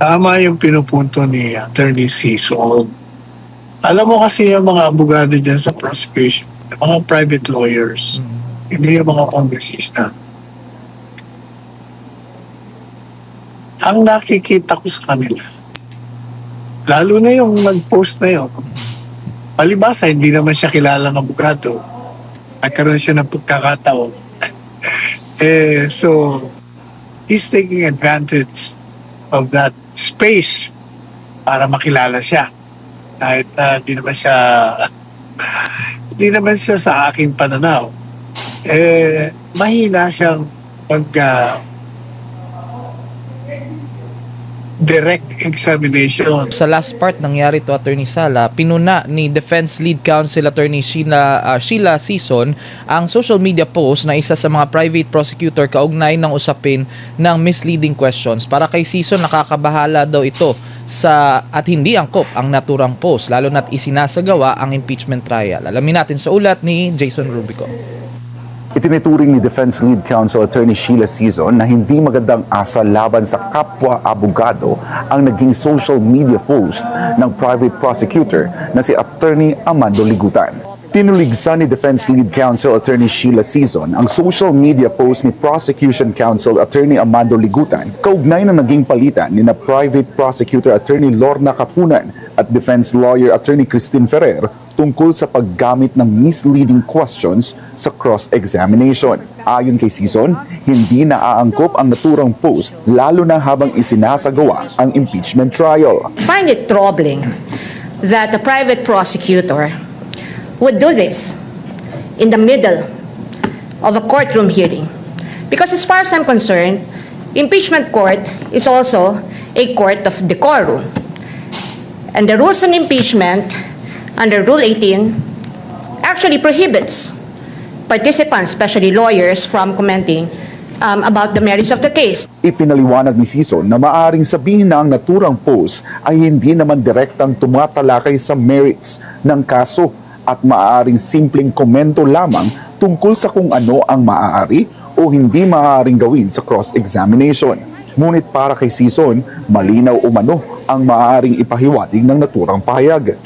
Tama yung pinupunto ni Attorney Sison. Alam mo kasi yung mga abogado dyan sa prosecution, mga private lawyers, hindi yung mga kongresista. Ang nakikita ko sa kanila, lalo na yung nag-post na yun, palibasa, hindi naman siya kilalang abogado. Nagkaroon siya ng pagkakataon. So, he's taking advantage of that space para makilala siya. Kahit hindi naman siya sa aking pananaw. Mahina siyang direct examination. Sa last part nangyari to Attorney Sala, pinuna ni Defense Lead Counsel Attorney Sheila Sison ang social media post na isa sa mga private prosecutor kaugnay ng usapin ng misleading questions. Para kay Sison, nakakabahala daw ito at hindi angkop ang naturang post, lalo na't isinasagawa ang impeachment trial. Alamin natin sa ulat ni Jason Rubico. Itinuturing ni Defense Lead Counsel Attorney Sheila Sison na hindi magandang asa laban sa kapwa-abogado ang naging social media post ng private prosecutor na si Attorney Amando Ligutan. Tinuligsa ni Defense Lead Counsel Attorney Sheila Sison ang social media post ni Prosecution Counsel Attorney Amando Ligutan kaugnay na naging palitan ni na Private Prosecutor Attorney Lorna Capunan at Defense Lawyer Attorney Christine Ferrer tungkol sa paggamit ng misleading questions sa cross-examination. Ayon kay Sison, hindi naaangkop ang naturang post lalo na habang isinasagawa ang impeachment trial. I find it troubling that the private prosecutor would do this in the middle of a courtroom hearing. Because as far as I'm concerned, impeachment court is also a court of decorum. And the rules on impeachment under Rule 18 actually prohibits participants, especially lawyers, from commenting about the merits of the case. Ipinaliwanag ni Sison na maaring sabihin na ang naturang post ay hindi naman direktang tumatalakay sa merits ng kaso at maaaring simpleng komento lamang tungkol sa kung ano ang maaari o hindi maaaring gawin sa cross-examination. Ngunit para kay Sison, malinaw umano ang maaaring ipahiwatig ng naturang pahayag.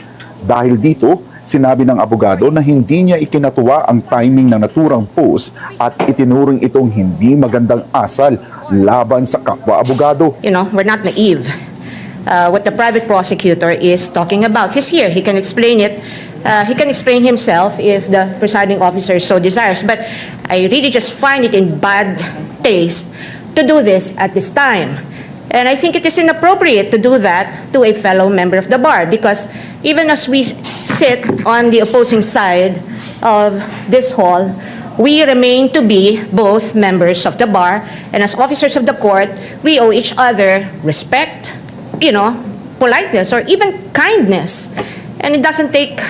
Dahil dito, sinabi ng abogado na hindi niya ikinatuwa ang timing ng naturang post at itinuring itong hindi magandang asal laban sa kapwa-abogado. You know, we're not naive. What the private prosecutor is talking about, he's here. He can explain it. He can explain himself if the presiding officer so desires. But I really just find it in bad taste to do this at this time. And I think it is inappropriate to do that to a fellow member of the bar, because even as we sit on the opposing side of this hall, we remain to be both members of the bar, and as officers of the court, we owe each other respect, you know, politeness, or even kindness. And it doesn't take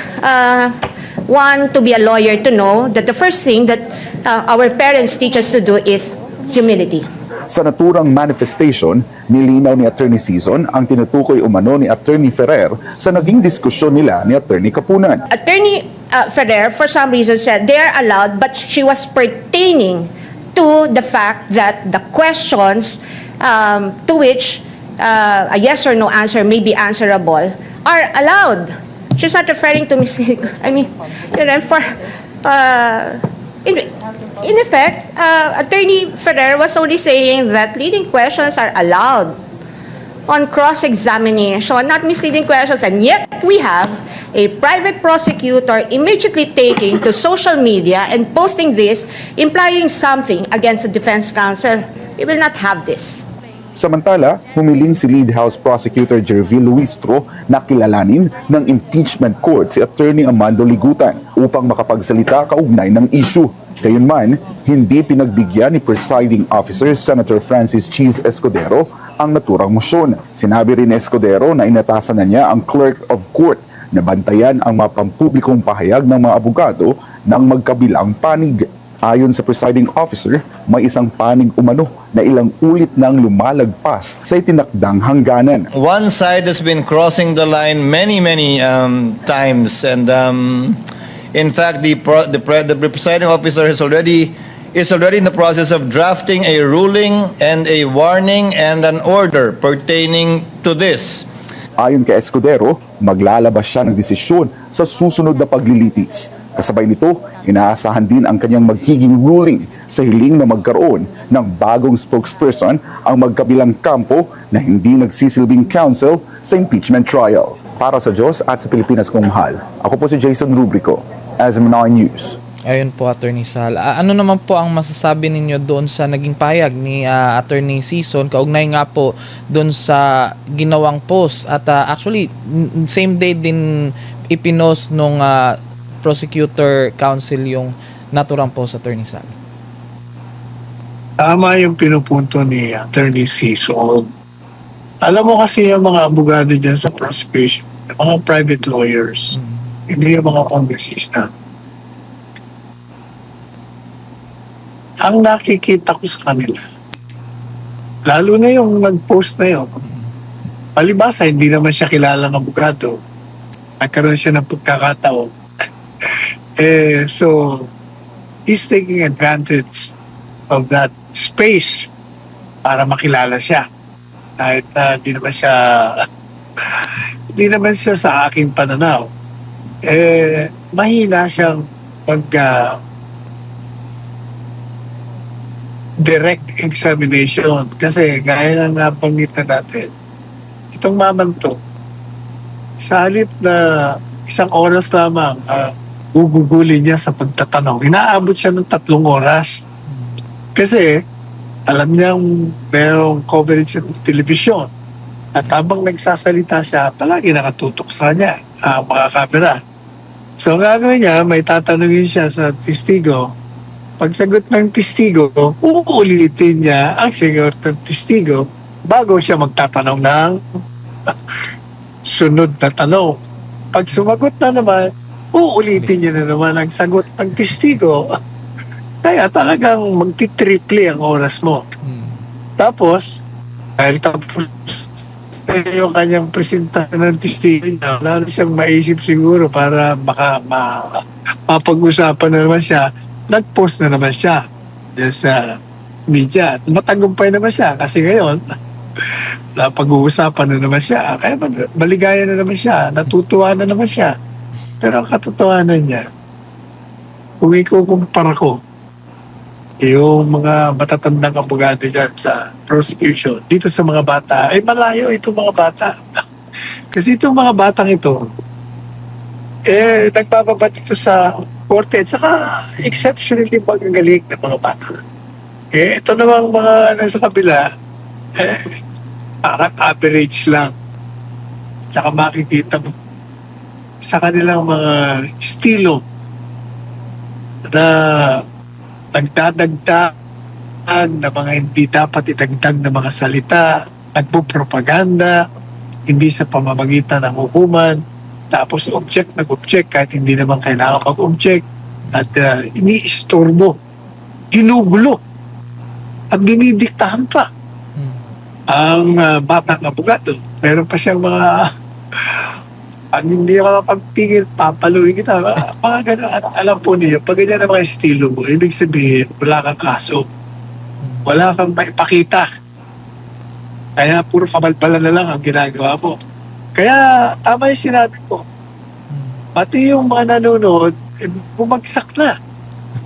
one to be a lawyer to know that the first thing that our parents teach us to do is humility. Sa naturang manifestation, nilinaw ni Attorney Sison ang tinutukoy umano ni Attorney Ferrer sa naging diskusyon nila ni Attorney Capunan. Attorney Ferrer, for some reason, said they are allowed, but she was pertaining to the fact that the questions to which a yes or no answer may be answerable are allowed. She's not referring to Ms. I mean, you know, for in effect, Attorney Ferrer was only saying that leading questions are allowed on cross-examination, not misleading questions, and yet we have a private prosecutor immediately taking to social media and posting this, implying something against the defense counsel. We will not have this. Samantala, humiling si Lead House Prosecutor Jervil Luistro na kilalanin ng impeachment court si Attorney Amando Ligutan upang makapagsalita kaugnay ng issue. Gayunman, hindi pinagbigyan ni Presiding Officer Senator Francis Cheese Escudero ang naturang motion. Sinabi rin ni Escudero na inatasan na niya ang Clerk of Court na bantayan ang mapampublikong pahayag ng mga abogado ng magkabilang panig. Ayon sa presiding officer, may isang panig umano na ilang ulit nang lumalagpas sa itinakdang hangganan. One side has been crossing the line many times, and in fact, the presiding officer has already is already in the process of drafting a ruling and a warning and an order pertaining to this. Ayon kay Escudero, maglalabas siya ng desisyon sa susunod na paglilitis. Kasabay nito, inaasahan din ang kanyang magiging ruling sa hiling na magkaroon ng bagong spokesperson ang magkabilang kampo na hindi nagsisilbing counsel sa impeachment trial. Para sa Diyos at sa Pilipinas kong mahal, ako po si Jason Rubrico, SM9 News. Ayun po, Attorney Sal. Ano naman po ang masasabi ninyo doon sa naging payag ni Attorney Sison kaugnay nga po doon sa ginawang post at actually same day din ipinost nung prosecutor counsel yung naturang post, Attorney Sal? Tama yung pinupunto ni Attorney Sison. Alam mo kasi yung mga abogado dyan sa prosecution, yung mga private lawyers, hindi yung mga kongresista. Ang nakikita ko sa kanila, lalo na yung nag-post na yun, palibasa, hindi naman siya kilalang abogado. Nagkaroon siya ng pagkakataon. So, he's taking advantage of that space para makilala siya. Kahit hindi naman siya sa aking pananaw. Mahina siyang direct examination kasi gaya ng nabanggit na natin, itong mamang to, sa halip na 1 oras lamang gugugulin niya sa pagtatanong, inaabot siya ng 3 oras kasi alam niyang merong coverage ng telebisyon at habang nagsasalita siya, palagi nakatutok sa kanya mga kamera. So ang gagawin niya, may tatanungin siya sa testigo. Pagsagot ng testigo, uulitin niya ang sagot ng testigo bago siya magtatanong ng sunod na tanong. Pag sumagot na naman, uulitin niya na naman ang sagot ng testigo. Kaya talagang magti-triple ang oras mo. Tapos, dahil tapos yung kanyang presentahan ng testigo niya, wala na siyang maisip siguro para mapag-usapan na naman siya. Nag-post na naman siya sa media. Matagumpay naman siya kasi ngayon napag-uusapan na naman siya. Kaya maligaya na naman siya. Natutuwa na naman siya. Pero ang katotohanan niya, kung ikukumpara ko yung mga matatandang abogado dyan sa prosecution, dito sa mga bata, ay malayo itong mga bata. Kasi itong mga batang ito, nagpapabat ito sa korte at saka exceptionally magagaling ng mga bata. Ito namang mga nasa kabila, parang average lang. At saka makikita mo sa kanilang mga estilo na nagdadagdag na mga hindi dapat idagdag na mga salita, nagpupropaganda, hindi sa pamamagitan ng hukuman, tapos nag-object kahit hindi naman kailangan mag-object at ini-istorbo, ginugulo at dinidiktahan pa ang batang abogado. Meron pa siyang mga pag hindi ka mapagpigil, papaluin kita. Mga ganun, alam po niyo, pag ganyan ang mga estilo mo, ibig sabihin, wala kang kaso. Wala kang maipakita. Kaya puro kabalbalan na lang ang ginagawa mo. Kaya tama yung sinabi ko. Pati yung mga nanonood, bumagsak na.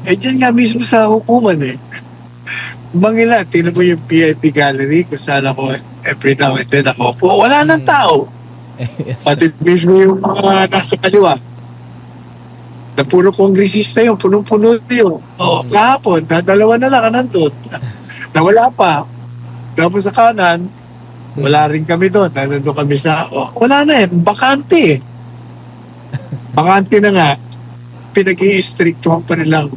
Diyan nga mismo sa hukuman Mangila, tinan mo yung PIP gallery kung saan ako every now and then ako po. Wala nang tao. Yes. Pati mismo yung mga nasa kaliwa. Na puro kongresista yun, punong-puno yun. Kahapon, dalawa na lang nandun. Nawala pa. Tapos sa kanan, wala rin kami doon. Nandun kami sa... wala na bakante Bakante na nga. Pinag-i-strictuhan pa nilang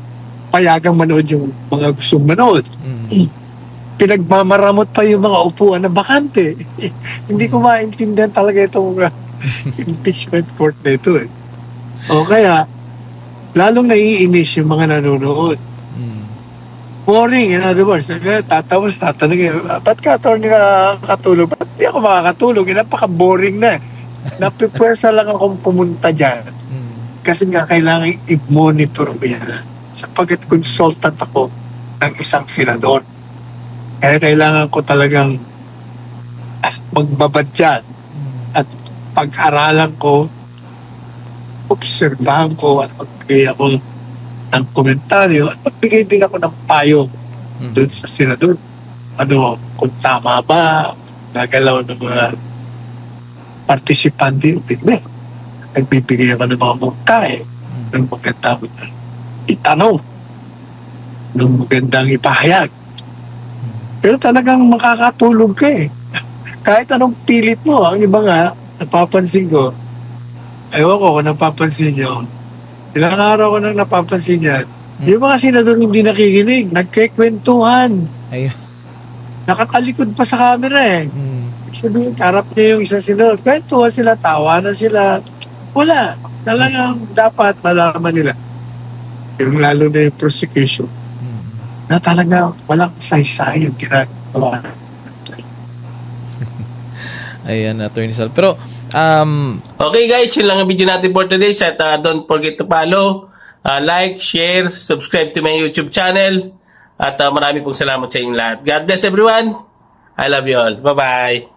payagang manood yung mga gustong manood. Pinagmamaramot pa yung mga upuan na bakante. Hindi ko maintindihan talaga itong impeachment court na ito O kaya, lalong naiinis yung mga nanonood. Boring, in other words. Tatapos, tatanungin, ba't ka attorney nakakatulog? Ba't di ako makakatulog? Napaka-boring na. Napipwersa lang akong pumunta dyan. Kasi nga kailangan i-monitor ko yan. Sapagkat consultant ako ng isang senador. Kaya kailangan ko talagang magbabad dyan at pag-aralan ko, obserbahan ko at magbigay ako ng komentaryo at magbigay din ako ng payo doon sa senador. Ano, kung tama ba, nagalaw ng mga participante, hindi. Nagbibigay ako ng mga mungkahe, ng magandang itanong, ng magandang ipahayag. Pero talagang makakatulog ka eh. Kahit anong pilit mo, ang iba nga, napapansin ko, ewan ko kung napapansin nyo, ilang araw ko nang napapansin yan, yung mga senador hindi nakikinig, nagkikwentuhan, Ayun. nakatalikod pa sa camera eh. Mm. Sabihin, karap niya yung isang senador, kwentuhan sila, tawanan sila, wala. Talagang dapat malaman nila, yung lalo na yung prosecution, na talaga walang saysay yung ginagawa. Ayan, Attorney Sal. Pero, Okay guys, yun lang ang video natin for today. At don't forget to follow, like, share, subscribe to my YouTube channel. At marami pong salamat sa inyong lahat. God bless everyone. I love you all. Bye-bye.